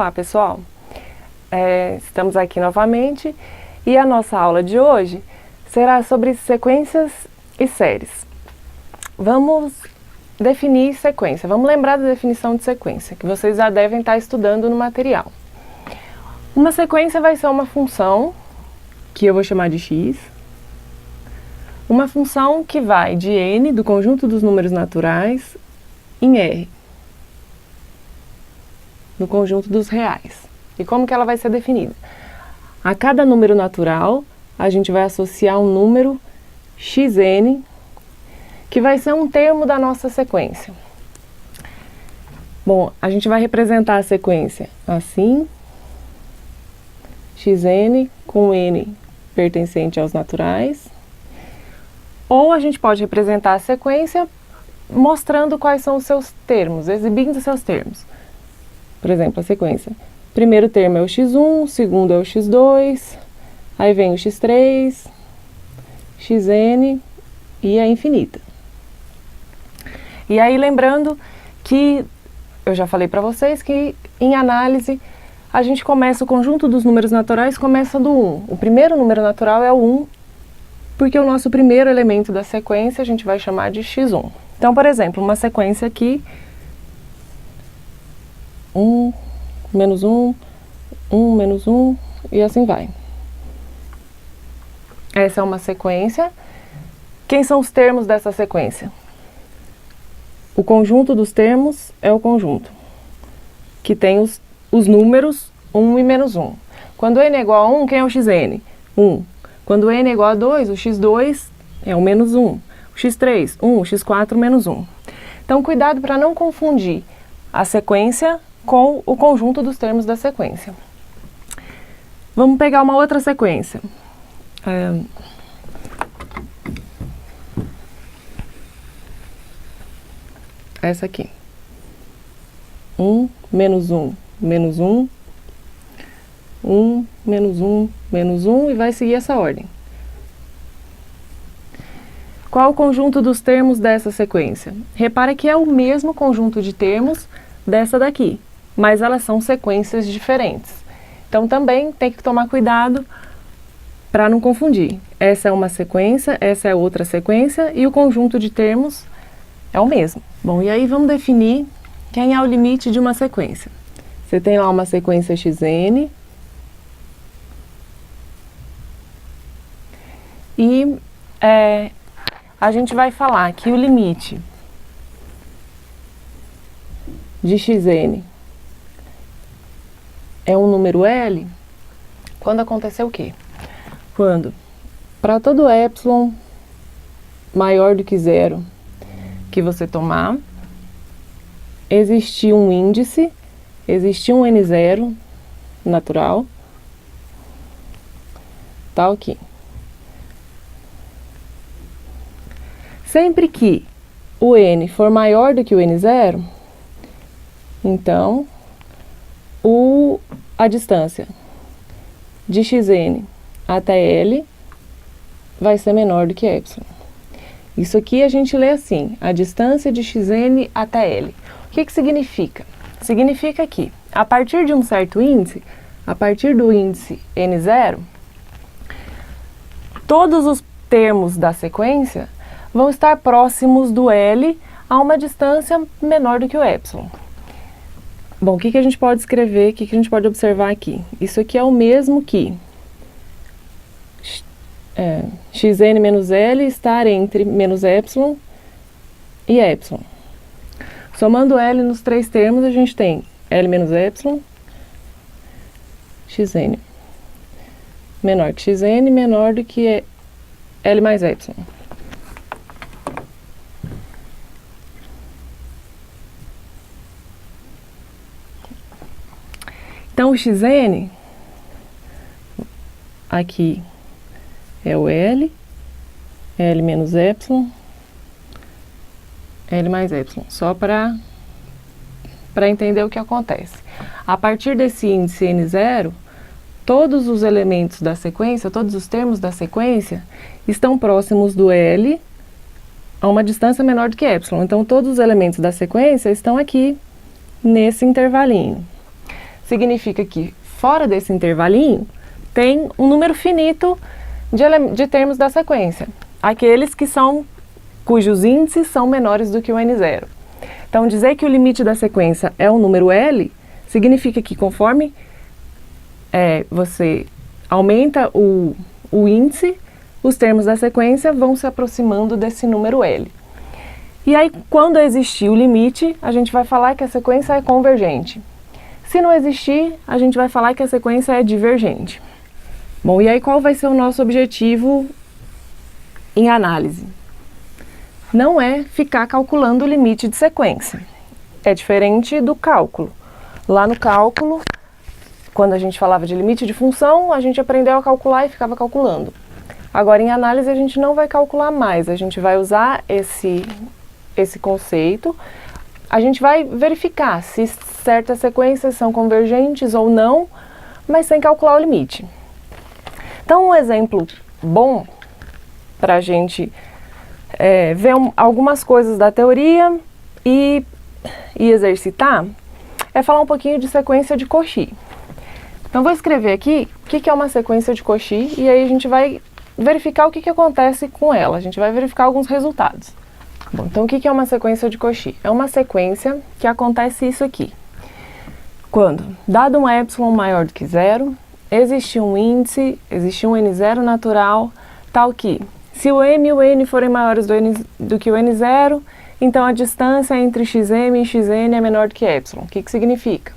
Olá, pessoal! Estamos aqui novamente e a nossa aula de hoje será sobre sequências e séries. Vamos definir sequência. Vamos lembrar da definição de sequência, que vocês já devem estar estudando no material. Uma sequência vai ser uma função, que eu vou chamar de x, uma função que vai de n, do conjunto dos números naturais, em r, no conjunto dos reais. E como que ela vai ser definida? A cada número natural, a gente vai associar um número xn, que vai ser um termo da nossa sequência. Bom, a gente vai representar a sequência assim, xn com n pertencente aos naturais, ou a gente pode representar a sequência mostrando quais são os seus termos, exibindo os seus termos. Por exemplo, a sequência. Primeiro termo é o x1, segundo é o x2, aí vem o x3, xn e a infinita. E aí lembrando que, eu já falei para vocês que em análise a gente começa, o conjunto dos números naturais começa do 1. O primeiro número natural é o 1, porque o nosso primeiro elemento da sequência a gente vai chamar de x1. Então, por exemplo, uma sequência aqui, 1, menos 1, 1, menos 1, e assim vai. Essa é uma sequência. Quem são os termos dessa sequência? O conjunto dos termos é o conjunto, que tem os números 1 e menos 1. Quando n é igual a 1, quem é o xn? 1. Quando n é igual a 2, o x2 é o menos 1. O x3, 1. O x4, menos 1. Então, cuidado para não confundir a sequência com o conjunto dos termos da sequência. Vamos pegar uma outra sequência. Essa aqui. 1, menos 1, menos 1, 1, menos 1, menos 1, e vai seguir essa ordem. Qual o conjunto dos termos dessa sequência? Repara que é o mesmo conjunto de termos dessa daqui, mas elas são sequências diferentes. Então também tem que tomar cuidado para não confundir. Essa é uma sequência, essa é outra sequência, e o conjunto de termos é o mesmo. Bom, e aí vamos definir quem é o limite de uma sequência. Você tem lá uma sequência xn, e a gente vai falar que o limite de xn é um número L quando acontecer o quê? Quando, para todo epsilon maior do que 0 que você tomar, existir um índice, existir um n0 natural, tá aqui. Sempre que o n for maior do que o n0, então a distância de xn até L vai ser menor do que epsilon. Isso aqui a gente lê assim, a distância de xn até L. O que que significa? Significa que, a partir de um certo índice, a partir do índice n0, todos os termos da sequência vão estar próximos do L a uma distância menor do que o epsilon. Bom, o que que a gente pode escrever, o que que a gente pode observar aqui? Isso aqui é o mesmo que xn menos L estar entre menos epsilon e epsilon. Somando L nos três termos, a gente tem L menos epsilon, xn menor que xn, menor do que L mais epsilon. Então, o xn, aqui é o L, L menos epsilon, L mais epsilon, só para entender o que acontece. A partir desse índice n0, todos os elementos da sequência, todos os termos da sequência, estão próximos do L a uma distância menor do que epsilon. Então, todos os elementos da sequência estão aqui, nesse intervalinho. significa que fora desse intervalinho tem um número finito de termos da sequência, aqueles cujos índices são menores do que o n0. Então, dizer que o limite da sequência é o número L, significa que conforme você aumenta o índice, os termos da sequência vão se aproximando desse número L. E aí, quando existir o limite, a gente vai falar que a sequência é convergente. Se não existir, a gente vai falar que a sequência é divergente. Bom, e aí qual vai ser o nosso objetivo em análise? Não é ficar calculando o limite de sequência. É diferente do cálculo. Lá no cálculo, quando a gente falava de limite de função, a gente aprendeu a calcular e ficava calculando. Agora, em análise, a gente não vai calcular mais, a gente vai usar esse conceito, a gente vai verificar se certas sequências são convergentes ou não, mas sem calcular o limite. Então, um exemplo bom para a gente ver algumas coisas da teoria e exercitar é falar um pouquinho de sequência de Cauchy. Então, vou escrever aqui o que é uma sequência de Cauchy e aí a gente vai verificar o que acontece com ela, a gente vai verificar alguns resultados. Bom, então o que é uma sequência de Cauchy? É uma sequência que acontece isso aqui. Quando, dado um epsilon maior do que zero, existe um índice, existe um n0 natural, tal que, se o m e o n forem maiores do que o n0, então a distância entre xm e xn é menor do que epsilon. O que significa?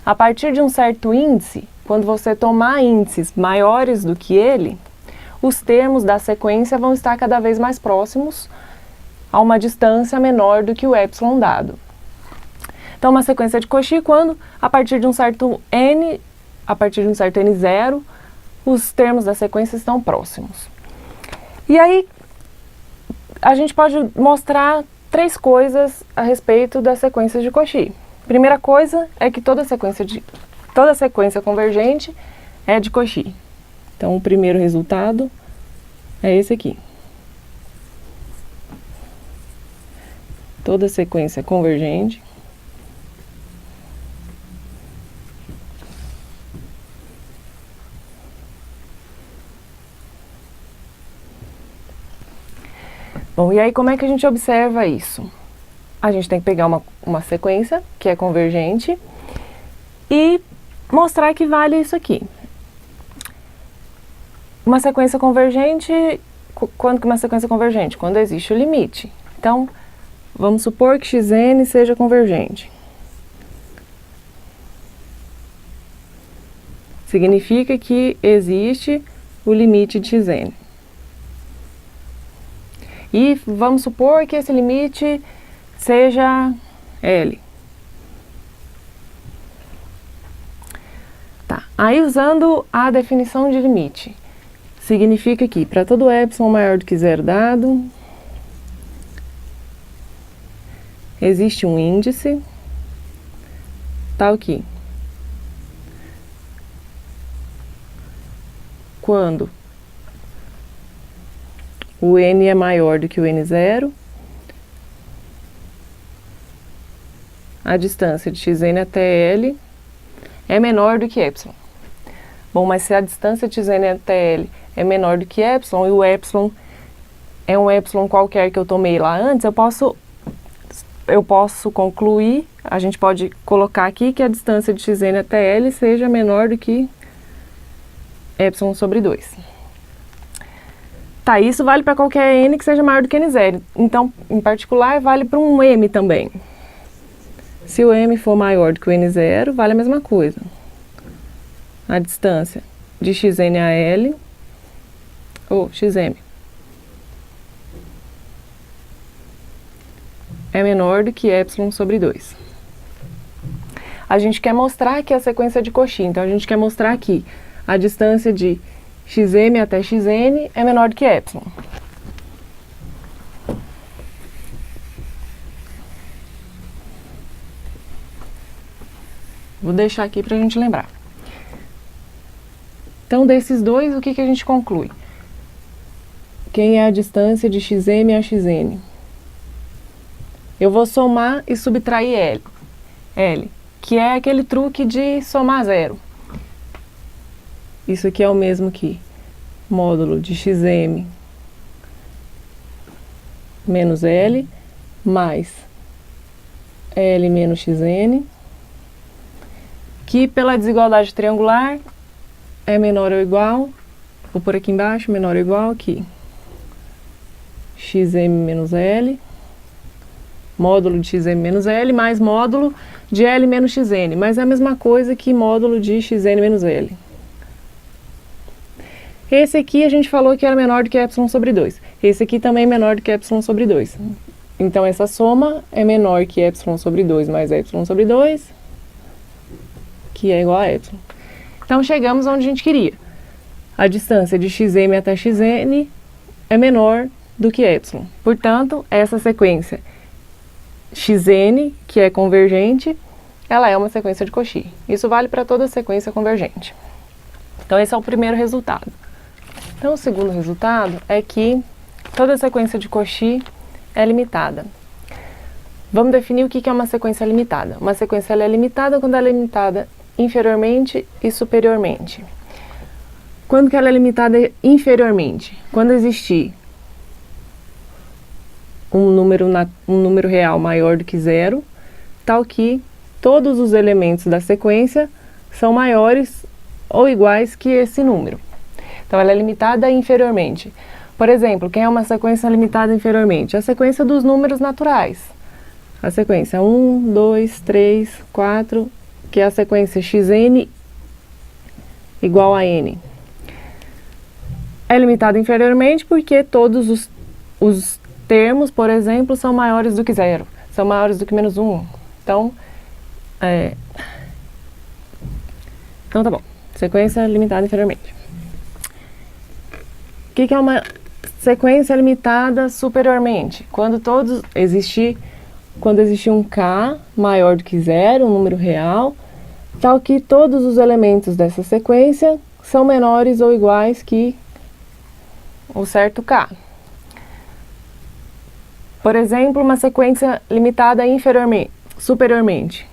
A partir de um certo índice, quando você tomar índices maiores do que ele, os termos da sequência vão estar cada vez mais próximos a uma distância menor do que o epsilon dado. Então, uma sequência de Cauchy quando, a partir de um certo n0, os termos da sequência estão próximos. E aí, a gente pode mostrar 3 coisas a respeito das sequências de Cauchy. Primeira coisa é que toda sequência convergente é de Cauchy. Então, o primeiro resultado é esse aqui. Toda sequência convergente Bom, e aí como é que a gente observa isso? A gente tem que pegar uma sequência que é convergente e mostrar que vale isso aqui. Uma sequência convergente, quando que uma sequência convergente? Quando existe o limite. Então, vamos supor que xn seja convergente. Significa que existe o limite de xn. E vamos supor que esse limite seja L. Tá. Aí, usando a definição de limite, significa que para todo epsilon maior do que zero dado, existe um índice tal que, quando o n é maior do que o n0, a distância de xn até L é menor do que epsilon. Bom, mas se a distância de xn até L é menor do que epsilon, e o epsilon é um epsilon qualquer que eu tomei lá antes, eu posso concluir, a gente pode colocar aqui que a distância de xn até L seja menor do que epsilon sobre 2. Tá, isso vale para qualquer n que seja maior do que n0. Então, em particular, vale para um m também. Se o m for maior do que o n0, vale a mesma coisa. A distância de xn a L, ou xm, é menor do que epsilon sobre 2. A gente quer mostrar que a sequência de Cauchy, então a gente quer mostrar que a distância de xm até xn é menor do que epsilon. Vou deixar aqui para a gente lembrar. Então, desses dois, o que a gente conclui? Quem é a distância de xm a xn? Eu vou somar e subtrair L. que é aquele truque de somar zero. Isso aqui é o mesmo que módulo de xm menos L mais L menos xn, que pela desigualdade triangular é menor ou igual, vou pôr aqui embaixo, menor ou igual que xm menos L, módulo de xm menos L, mais módulo de L menos xn, mas é a mesma coisa que módulo de xn menos L. Esse aqui a gente falou que era menor do que epsilon sobre 2. Esse aqui também é menor do que epsilon sobre 2. Então, essa soma é menor que epsilon sobre 2 mais epsilon sobre 2, que é igual a epsilon. Então, chegamos onde a gente queria. A distância de xm até xn é menor do que epsilon. Portanto, essa sequência xn, que é convergente, ela é uma sequência de Cauchy. Isso vale para toda sequência convergente. Então, esse é o primeiro resultado. Então, o segundo resultado é que toda sequência de Cauchy é limitada. Vamos definir o que é uma sequência limitada. Uma sequência ela é limitada quando ela é limitada inferiormente e superiormente. Quando que ela é limitada inferiormente? Quando existir um número real maior do que zero, tal que todos os elementos da sequência são maiores ou iguais que esse número. Então, ela é limitada inferiormente. Por exemplo, quem é uma sequência limitada inferiormente? A sequência dos números naturais. A sequência 1, 2, 3, 4, que é a sequência xn igual a n. É limitada inferiormente porque todos os termos, por exemplo, são maiores do que zero, são maiores do que menos 1. Então, então tá bom. Sequência limitada inferiormente. O que é uma sequência limitada superiormente? Quando existir um k maior do que zero, um número real, tal que todos os elementos dessa sequência são menores ou iguais que um certo k. Por exemplo, uma sequência limitada superiormente.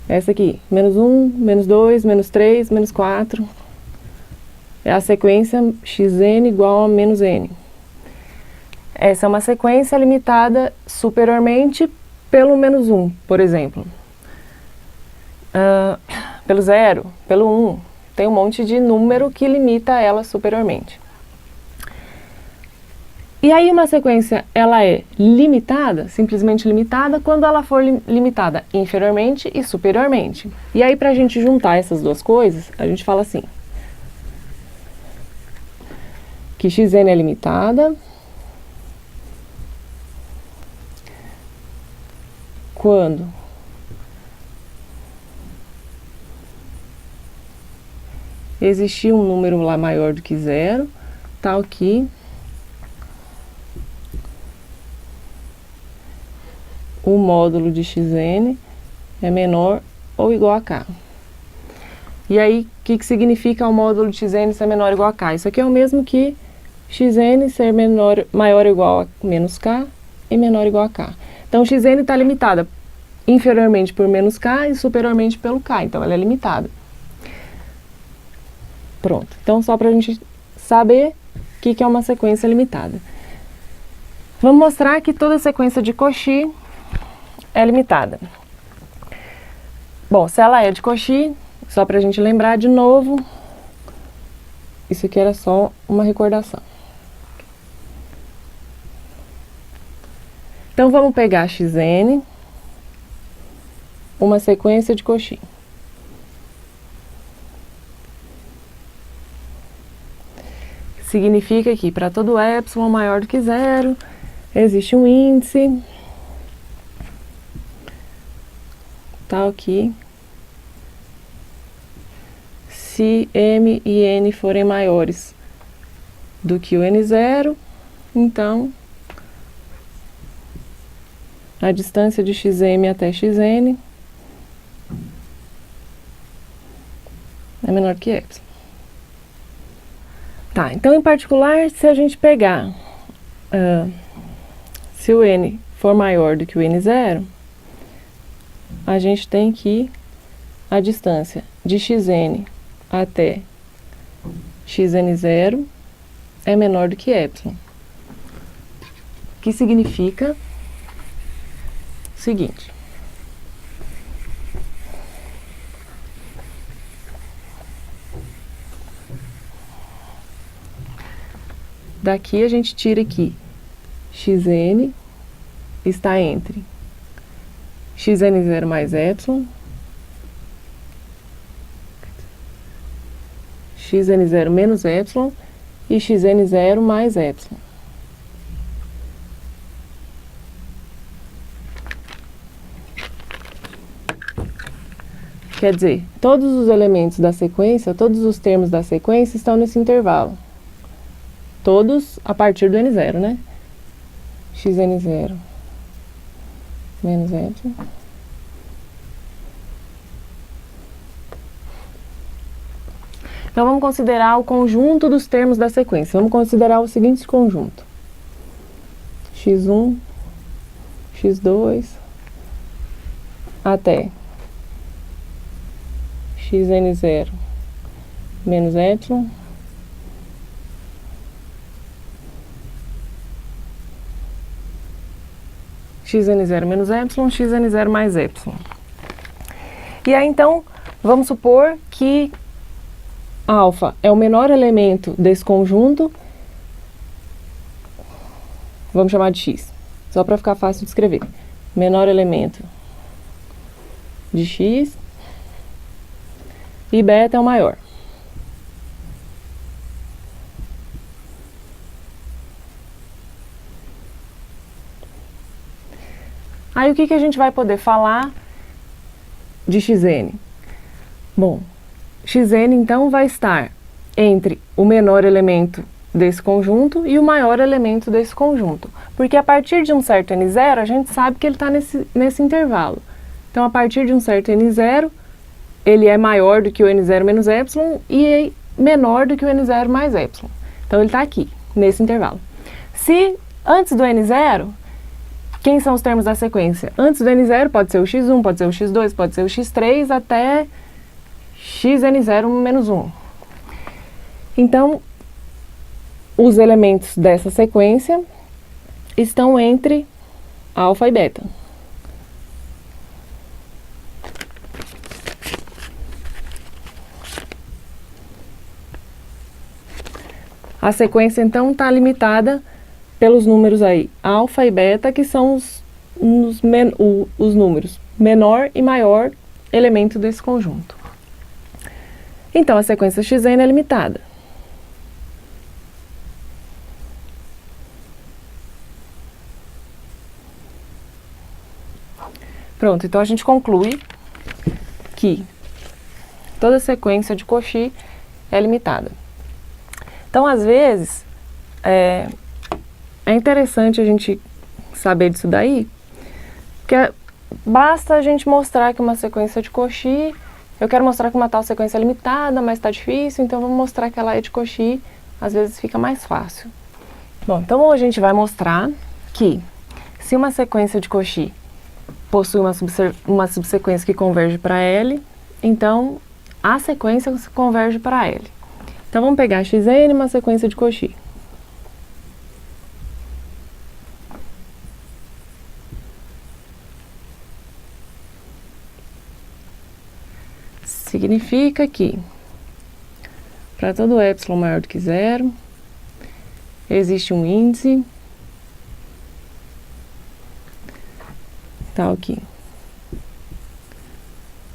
Essa aqui, menos 1, menos 2, menos 3, menos 4. É a sequência xn igual a menos n. Essa é uma sequência limitada superiormente pelo menos 1, por exemplo. Pelo 0, pelo 1. Tem um monte de número que limita ela superiormente. E aí uma sequência, ela é limitada, simplesmente limitada, quando ela for limitada inferiormente e superiormente. E aí, para a gente juntar essas duas coisas, a gente fala assim, que xn é limitada quando existir um número lá maior do que zero, tal que o módulo de xn é menor ou igual a k. E aí, o que significa o módulo de xn ser menor ou igual a k? Isso aqui é o mesmo que xn ser maior ou igual a menos k e menor ou igual a k. Então, xn está limitada inferiormente por menos k e superiormente pelo k. Então, ela é limitada. Pronto. Então, só para a gente saber o que é uma sequência limitada. Vamos mostrar que toda sequência de Cauchy é limitada. Bom, se ela é de Cauchy, só para a gente lembrar de novo, isso aqui era só uma recordação. Então, vamos pegar xn, uma sequência de Cauchy. Significa que para todo epsilon maior do que zero, existe um índice tal que se m e n forem maiores do que o n0, então a distância de xm até xn é menor que epsilon. Tá, então em particular, se a gente pegar, se o n for maior do que o n0, a gente tem que a distância de xn até xn0 é menor do que y. Que significa o seguinte. Daqui a gente tira que xn está entre xn0 mais y, xn0 menos y e xn0 mais y. Quer dizer, todos os elementos da sequência, todos os termos da sequência estão nesse intervalo. Todos a partir do n0, né? xn0 menos y. Então, vamos considerar o conjunto dos termos da sequência. Vamos considerar o seguinte conjunto. x1, x2, até xn0 menos y, xn0 menos y, xn0 mais y. E aí, então, vamos supor que alfa é o menor elemento desse conjunto. Vamos chamar de x, só para ficar fácil de escrever. Menor elemento de x e beta é o maior. Aí o que a gente vai poder falar de xn? Bom, xn então vai estar entre o menor elemento desse conjunto e o maior elemento desse conjunto. Porque a partir de um certo n0, a gente sabe que ele está nesse intervalo. Então, a partir de um certo n0, ele é maior do que o n0 menos y e é menor do que o n0 mais y. Então, ele está aqui, nesse intervalo. Se antes do n0, quem são os termos da sequência? Antes do n0 pode ser o x1, pode ser o x2, pode ser o x3, até xn0 menos 1. Então, os elementos dessa sequência estão entre alfa e beta. A sequência, então, está limitada pelos números aí, alfa e beta, que são os números menor e maior elemento desse conjunto. Então, a sequência xn é limitada. Pronto, então a gente conclui que toda sequência de Cauchy é limitada. Então, às vezes, é interessante a gente saber disso daí, porque basta a gente mostrar que uma sequência de Cauchy, eu quero mostrar que uma tal sequência é limitada, mas está difícil, então vamos mostrar que ela é de Cauchy, às vezes fica mais fácil. Bom, então a gente vai mostrar que se uma sequência de Cauchy possui uma subsequência que converge para L, então a sequência converge para L. Então vamos pegar xn, uma sequência de Cauchy. Significa que para todo epsilon maior do que 0, existe um índice tal que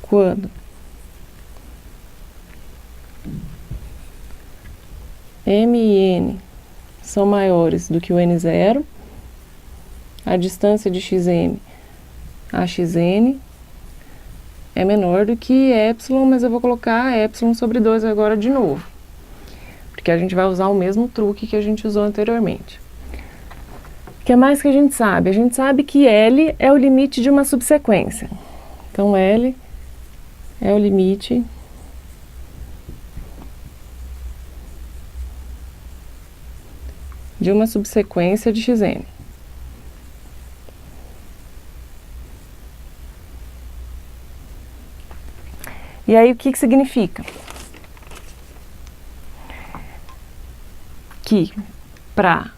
quando m e n são maiores do que o n0, a distância de xm a xn é menor do que epsilon, mas eu vou colocar epsilon sobre 2 agora de novo, porque a gente vai usar o mesmo truque que a gente usou anteriormente. O que mais que a gente sabe? A gente sabe que L é o limite de uma subsequência. Então, L é o limite de uma subsequência de xn. E aí, o que que significa? Que para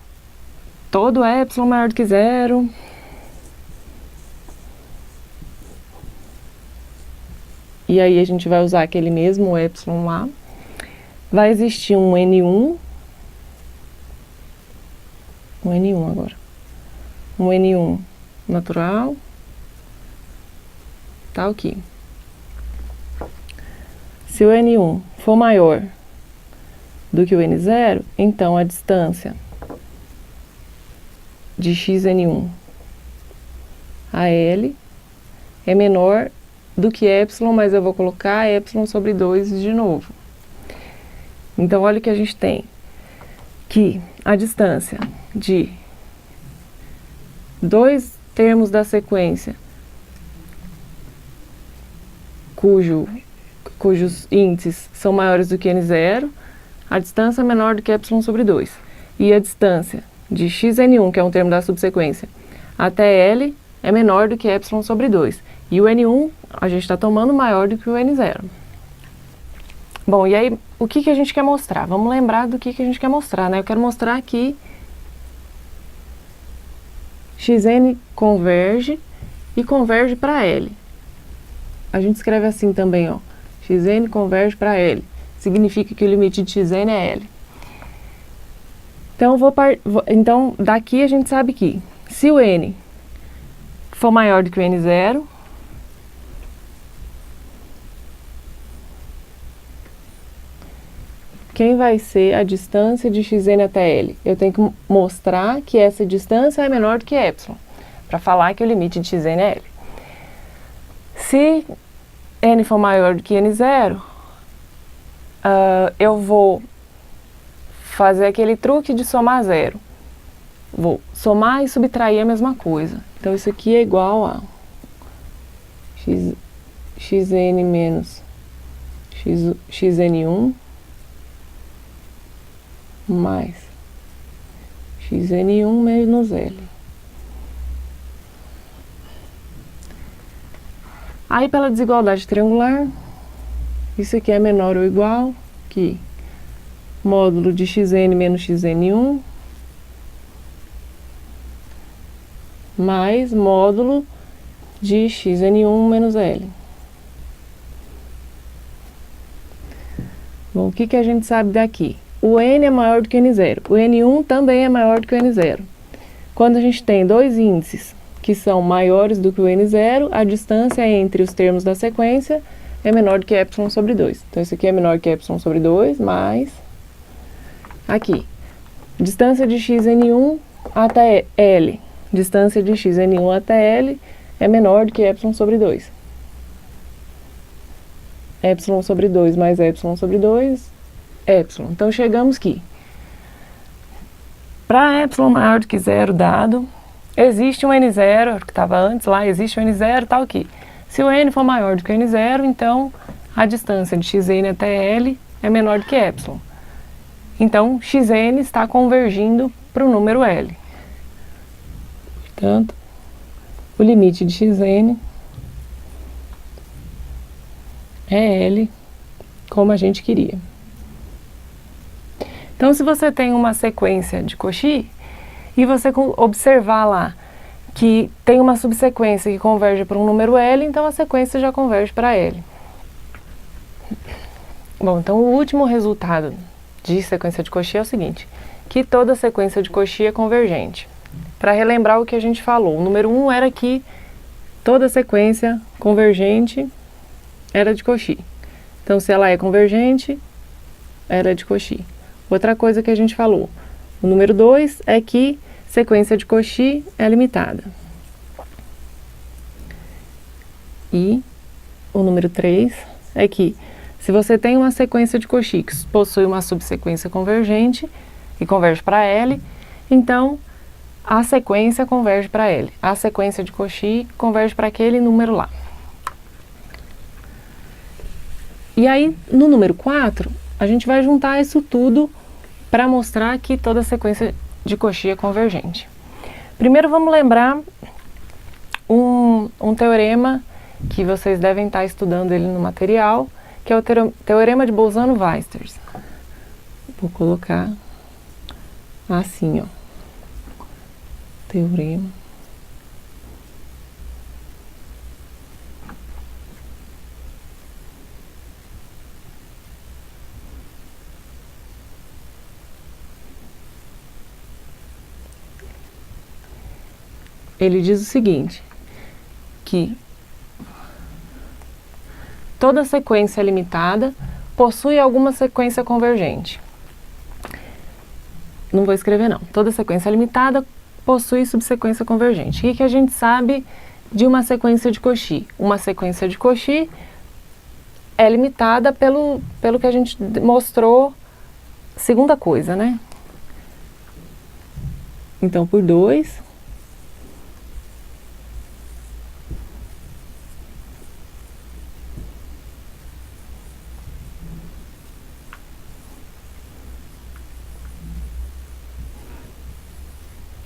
todo epsilon maior do que zero, e aí a gente vai usar aquele mesmo epsilon lá, vai existir um N1 agora, um N1 natural, tá aqui. Se o N1 for maior do que o N0, então a distância de xN1 a L é menor do que epsilon, mas eu vou colocar epsilon sobre 2 de novo. Então, olha o que a gente tem, que a distância de dois termos da sequência cujos índices são maiores do que N0, a distância é menor do que epsilon sobre 2. E a distância de xN1, que é um termo da subsequência, até L é menor do que epsilon sobre 2. E o N1 a gente está tomando maior do que o N0. Bom, e aí o que que a gente quer mostrar? Vamos lembrar do que a gente quer mostrar, né? Eu quero mostrar que Xn converge e converge para L. A gente escreve assim também, ó. Xn converge para L. Significa que o limite de Xn é L. Então, daqui a gente sabe que se o N for maior do que o N0, quem vai ser a distância de Xn até L? Eu tenho que mostrar que essa distância é menor do que epsilon, para falar que o limite de Xn é L. Se N for maior do que N0, eu vou fazer aquele truque de somar zero. Vou somar e subtrair a mesma coisa. Então, isso aqui é igual a Xn menos Xn1 mais Xn1 menos L. Aí, pela desigualdade triangular, isso aqui é menor ou igual que módulo de Xn menos Xn1 mais módulo de Xn1 menos L. Bom, o que que a gente sabe daqui? O N é maior do que o N0. O N1 também é maior do que o N0. Quando a gente tem dois índices que são maiores do que o N0, a distância entre os termos da sequência é menor do que epsilon sobre 2. Então, isso aqui é menor que epsilon sobre 2, mais aqui, distância de Xn1 até L. Distância de Xn1 até L é menor do que epsilon sobre 2. Epsilon sobre 2 mais epsilon sobre 2, epsilon. Então, chegamos aqui. Para epsilon maior do que zero dado, existe um N0, que estava antes lá, existe um N0, tal aqui. Se o N for maior do que o N0, então a distância de Xn até L é menor do que epsilon. Então, Xn está convergindo para o número L. Portanto, o limite de Xn é L, como a gente queria. Então, se você tem uma sequência de Cauchy e você observar lá que tem uma subsequência que converge para um número L, então a sequência já converge para L. Bom, então o último resultado de sequência de Cauchy é o seguinte, que toda sequência de Cauchy é convergente. Para relembrar o que a gente falou, o número 1 era que toda sequência convergente era de Cauchy. Então, se ela é convergente, era de Cauchy. Outra coisa que a gente falou, o número 2 é que sequência de Cauchy é limitada. E o número 3 é que se você tem uma sequência de Cauchy que possui uma subsequência convergente e converge para L, então a sequência converge para L. A sequência de Cauchy converge para aquele número lá. E aí, no número 4, a gente vai juntar isso tudo para mostrar que toda sequência de Cauchy é convergente. Primeiro, vamos lembrar um teorema que vocês devem estar estudando ele no material, que é o Teorema de Bolzano-Weierstrass. Vou colocar assim, ó. Teorema. Ele diz o seguinte, que toda sequência limitada possui alguma sequência convergente. Não vou escrever não. Toda sequência limitada possui subsequência convergente. O que a gente sabe de uma sequência de Cauchy? Uma sequência de Cauchy é limitada pelo que a gente mostrou, segunda coisa, né? Então, por 2...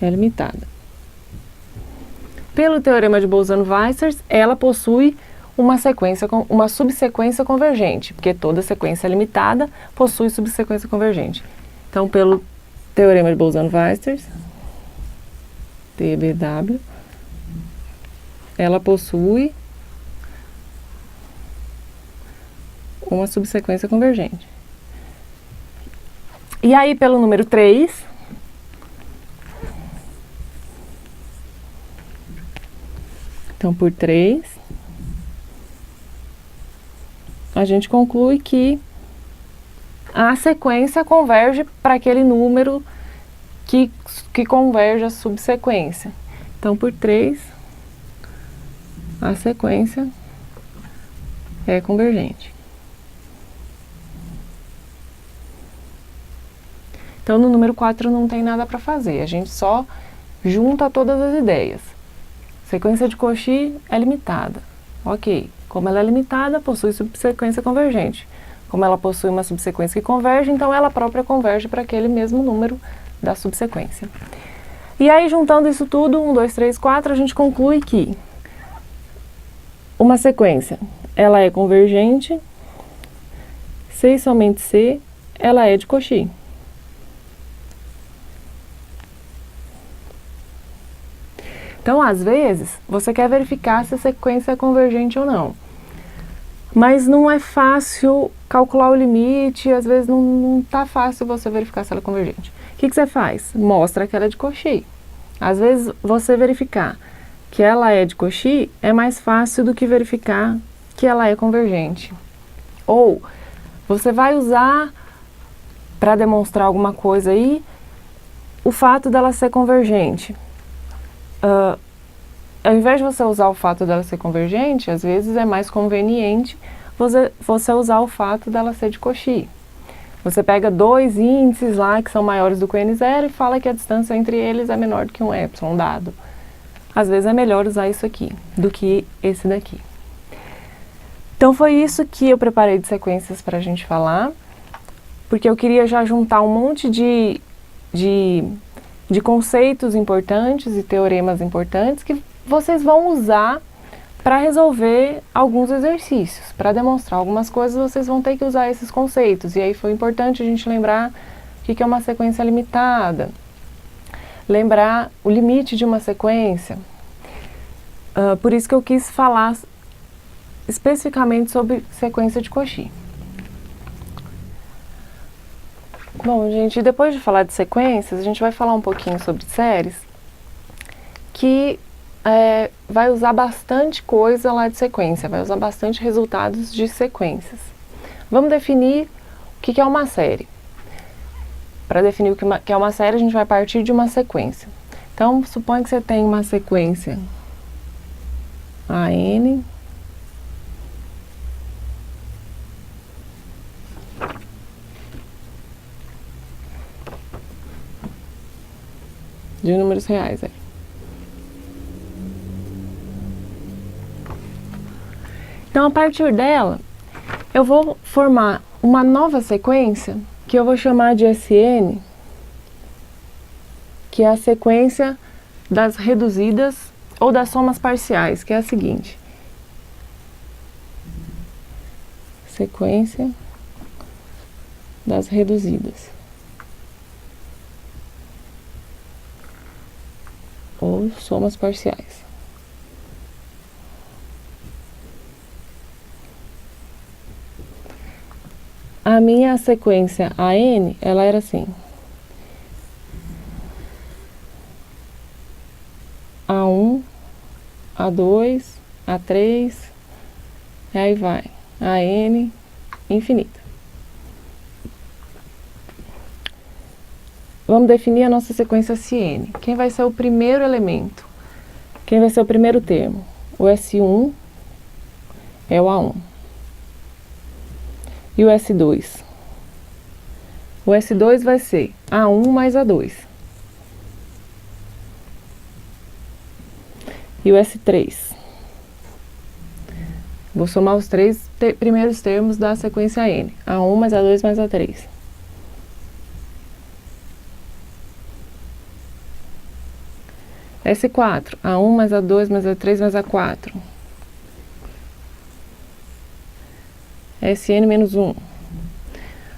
é limitada. Pelo teorema de Bolzano-Weierstrass, ela possui uma subsequência convergente, porque toda sequência limitada possui subsequência convergente. Então, pelo teorema de Bolzano-Weierstrass, TBW, ela possui uma subsequência convergente. E aí, pelo número 3, então, por 3, a gente conclui que a sequência converge para aquele número que converge a subsequência. Então, por 3, a sequência é convergente. Então, no número 4 não tem nada para fazer, a gente só junta todas as ideias. Sequência de Cauchy é limitada. Ok. Como ela é limitada, possui subsequência convergente. Como ela possui uma subsequência que converge, então ela própria converge para aquele mesmo número da subsequência. E aí, juntando isso tudo, 1, 2, 3, 4, a gente conclui que uma sequência, ela é convergente, C e somente C, ela é de Cauchy. Então, às vezes, você quer verificar se a sequência é convergente ou não. Mas não é fácil calcular o limite, às vezes não está fácil você verificar se ela é convergente. O que você faz? Mostra que ela é de Cauchy. Às vezes, você verificar que ela é de Cauchy é mais fácil do que verificar que ela é convergente. Ou, você vai usar, para demonstrar alguma coisa aí, o fato dela ser convergente. Ao invés de você usar o fato dela ser convergente, às vezes é mais conveniente você usar o fato dela ser de Cauchy. Você pega 2 índices lá que são maiores do que o n0 e fala que a distância entre eles é menor do que um epsilon dado. Às vezes é melhor usar isso aqui do que esse daqui. Então foi isso que eu preparei de sequências para a gente falar, porque eu queria já juntar um monte de conceitos importantes e teoremas importantes que vocês vão usar para resolver alguns exercícios. Para demonstrar algumas coisas, vocês vão ter que usar esses conceitos. E aí foi importante a gente lembrar o que é uma sequência limitada, lembrar o limite de uma sequência. Por isso que eu quis falar especificamente sobre sequência de Cauchy. Bom, gente, depois de falar de sequências, a gente vai falar um pouquinho sobre séries, que vai usar bastante coisa lá de sequência, vai usar bastante resultados de sequências. Vamos definir o que é uma série. Para definir o que é uma série, a gente vai partir de uma sequência. Então, suponha que você tem uma sequência AN, de números reais. Então, a partir dela, eu vou formar uma nova sequência que eu vou chamar de SN, que é a sequência das reduzidas ou das somas parciais, que é a seguinte. sequência das reduzidas. Ou somas parciais. A minha sequência AN, ela era assim. A1, A2, A3, e aí vai. AN, infinita. Vamos definir a nossa sequência SN. Quem vai ser o primeiro elemento? Quem vai ser o primeiro termo? O S1 é o A1. E o S2? O S2 vai ser A1 mais A2. E o S3? Vou somar os três primeiros termos da sequência N. A1 mais A2 mais A3. S4, A1 mais A2 mais A3 mais A4. Sn menos 1.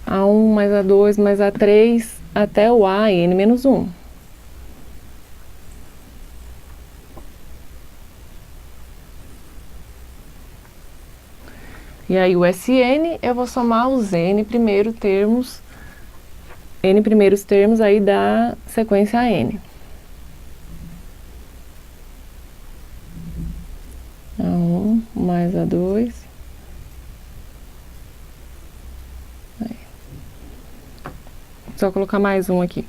A1 mais A2 mais A3 até o AN menos 1. E aí o Sn, eu vou somar os N primeiros termos aí da sequência N. A1 mais A2. Aí. Só colocar mais um aqui.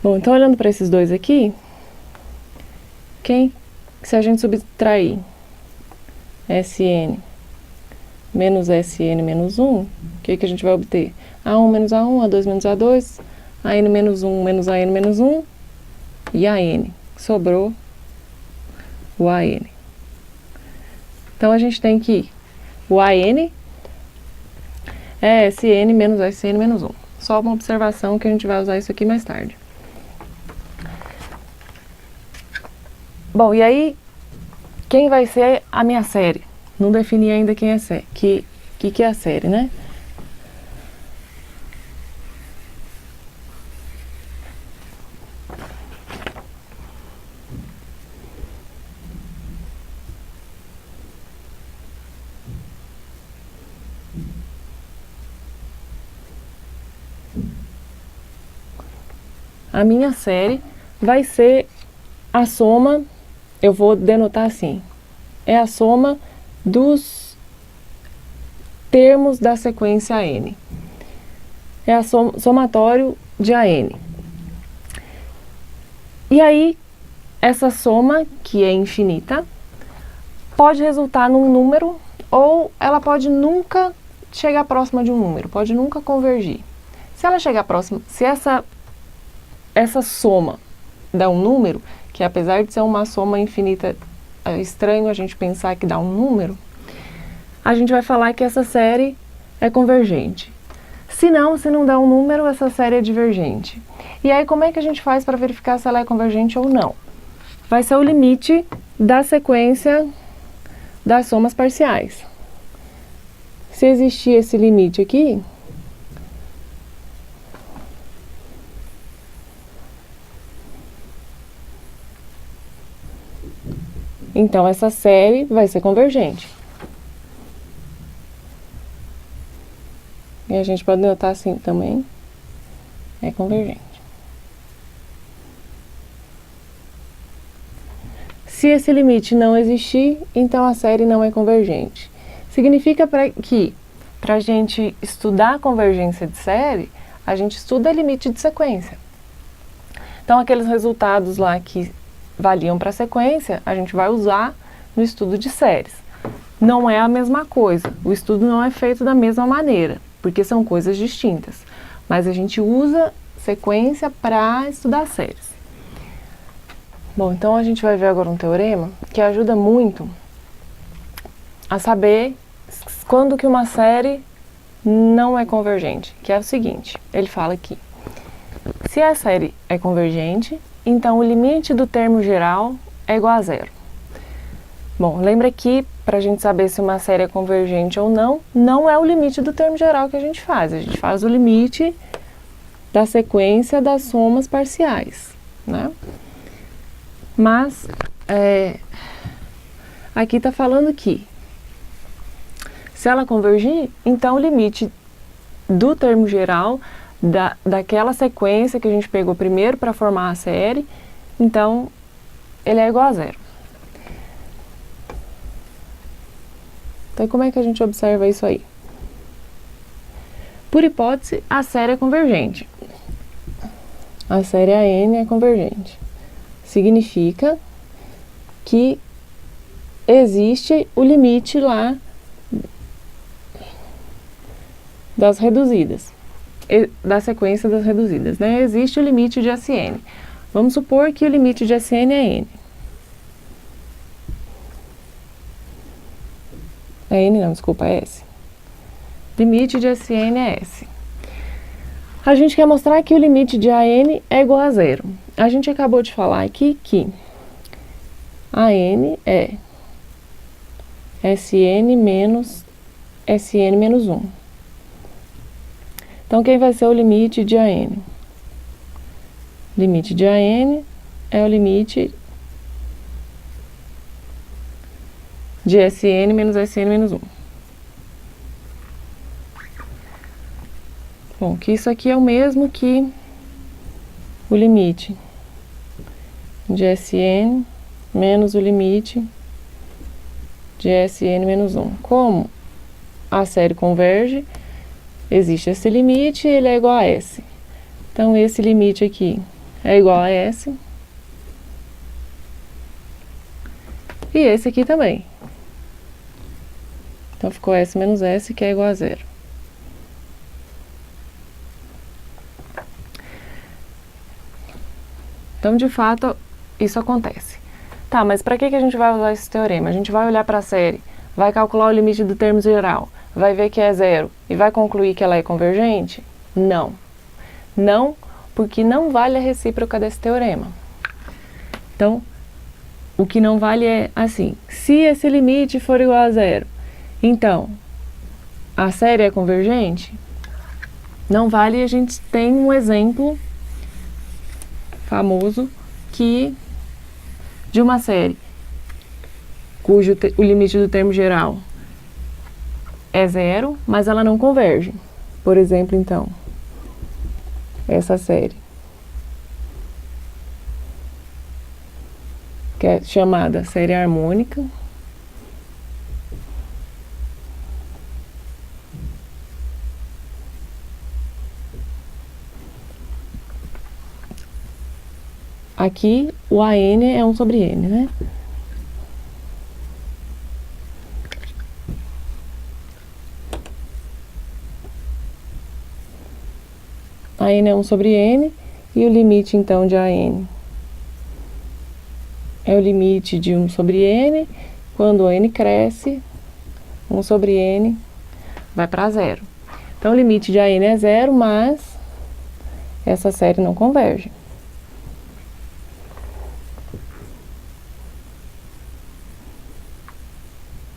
Bom, então olhando para esses dois aqui, se a gente subtrair Sn menos Sn menos 1, o que a gente vai obter? A1 menos A1, A2 menos A2, AN menos 1 menos AN menos 1 e AN. Sobrou o AN. Então a gente tem que o AN é Sn menos Sn menos 1. Só uma observação que a gente vai usar isso aqui mais tarde. Bom, e aí, quem vai ser a minha série? Não defini ainda quem é a série. Que é a série, né? A minha série vai ser a soma, eu vou denotar assim, é a soma dos termos da sequência N. É a somatório de AN. E aí, essa soma, que é infinita, pode resultar num número ou ela pode nunca chegar próxima de um número, pode nunca convergir. Se ela chegar próxima, se essa soma dá um número, que apesar de ser uma soma infinita, é estranho a gente pensar que dá um número, a gente vai falar que essa série é convergente. Se não dá um número, essa série é divergente. E aí, como é que a gente faz para verificar se ela é convergente ou não? Vai ser o limite da sequência das somas parciais. Se existir esse limite aqui, então essa série vai ser convergente. E a gente pode notar assim também, é convergente. Se esse limite não existir, então a série não é convergente. Significa que, para a gente estudar a convergência de série, a gente estuda limite de sequência. Então, aqueles resultados lá que valiam para a sequência, a gente vai usar no estudo de séries. Não é a mesma coisa, o estudo não é feito da mesma maneira, porque são coisas distintas. Mas a gente usa sequência para estudar séries. Bom, então a gente vai ver agora um teorema que ajuda muito a saber quando que uma série não é convergente, que é o seguinte, ele fala aqui: Se a série é convergente, então o limite do termo geral é igual a zero. Bom, lembra que para a gente saber se uma série é convergente ou não, não é o limite do termo geral que a gente faz o limite da sequência das somas parciais, né? Mas, aqui está falando que se ela convergir, então o limite do termo geral daquela sequência que a gente pegou primeiro para formar a série, então ele é igual a zero. Então, como é que a gente observa isso aí? Por hipótese, a série é convergente. A série AN é convergente. Significa que existe o limite lá das reduzidas, da sequência das reduzidas, né? Existe o limite de SN. Vamos supor que o limite de SN é N. É N não, desculpa, é S. Limite de SN é S. A gente quer mostrar que o limite de AN é igual a zero. A gente acabou de falar aqui que AN é SN menos SN menos 1. Então, quem vai ser o limite de AN? Limite de AN é o limite de SN menos SN menos 1. Bom, que isso aqui é o mesmo que o limite de SN menos o limite de SN menos 1. Como a série converge, existe esse limite, ele é igual a S. Então, esse limite aqui é igual a S. E esse aqui também. Então, ficou S menos S, que é igual a zero. Então, de fato, isso acontece. Tá, mas para que a gente vai usar esse teorema? A gente vai olhar para a série, vai calcular o limite do termo geral, vai ver que é zero e vai concluir que ela é convergente? Não. Não, porque não vale a recíproca desse teorema. Então, o que não vale é assim, se esse limite for igual a zero, então, a série é convergente? Não vale, a gente tem um exemplo famoso de uma série cujo o limite do termo geral é zero, mas ela não converge. Por exemplo, então, essa série, que é chamada série harmônica. Aqui, o AN é 1 sobre N, né? AN é 1 sobre N, e o limite, então, de AN é o limite de 1 sobre N. Quando o N cresce, 1 sobre N vai para zero. Então, o limite de AN é zero, mas essa série não converge.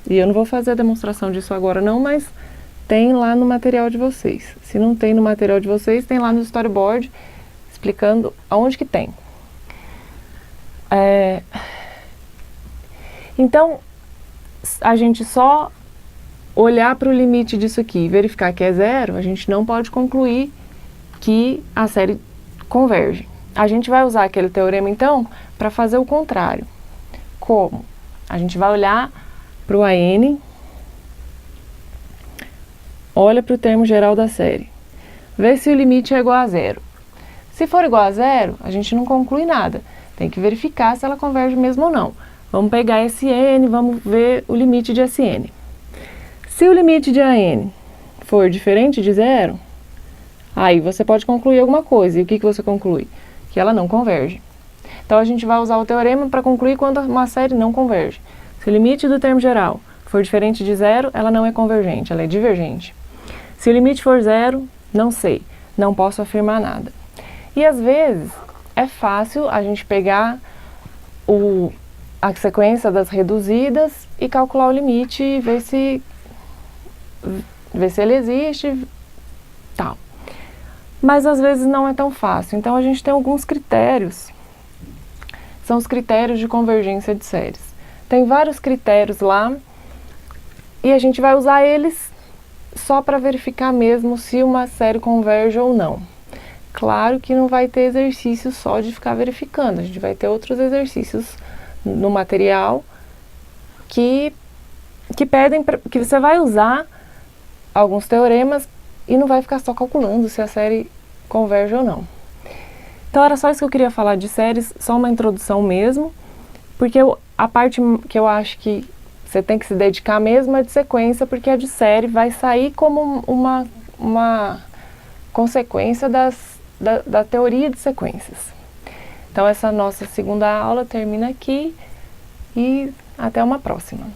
E eu não vou fazer a demonstração disso agora não, mas tem lá no material de vocês. Se não tem no material de vocês, tem lá no storyboard explicando aonde que tem. Então, a gente só olhar para o limite disso aqui e verificar que é zero, a gente não pode concluir que a série converge. A gente vai usar aquele teorema, então, para fazer o contrário. Como? A gente vai olhar para o AN, olha para o termo geral da série, vê se o limite é igual a zero. Se for igual a zero, a gente não conclui nada, tem que verificar se ela converge mesmo ou não. Vamos pegar esse N, vamos ver o limite de SN. Se o limite de AN for diferente de zero, aí você pode concluir alguma coisa. E o que você conclui? Que ela não converge. Então, a gente vai usar o teorema para concluir quando uma série não converge. Se o limite do termo geral for diferente de zero, ela não é convergente, ela é divergente. Se o limite for zero, não sei, não posso afirmar nada. E às vezes é fácil a gente pegar a sequência das reduzidas e calcular o limite e ver se ele existe, tal. Mas às vezes não é tão fácil. Então a gente tem alguns critérios. São os critérios de convergência de séries. Tem vários critérios lá e a gente vai usar eles só para verificar mesmo se uma série converge ou não. Claro que não vai ter exercício só de ficar verificando, a gente vai ter outros exercícios no material que pedem que você vai usar alguns teoremas e não vai ficar só calculando se a série converge ou não. Então era só isso que eu queria falar de séries, só uma introdução mesmo, porque a parte que eu acho que você tem que se dedicar mesmo é de sequência, porque a de série vai sair como uma consequência da teoria de sequências. Então essa nossa segunda aula termina aqui e até uma próxima.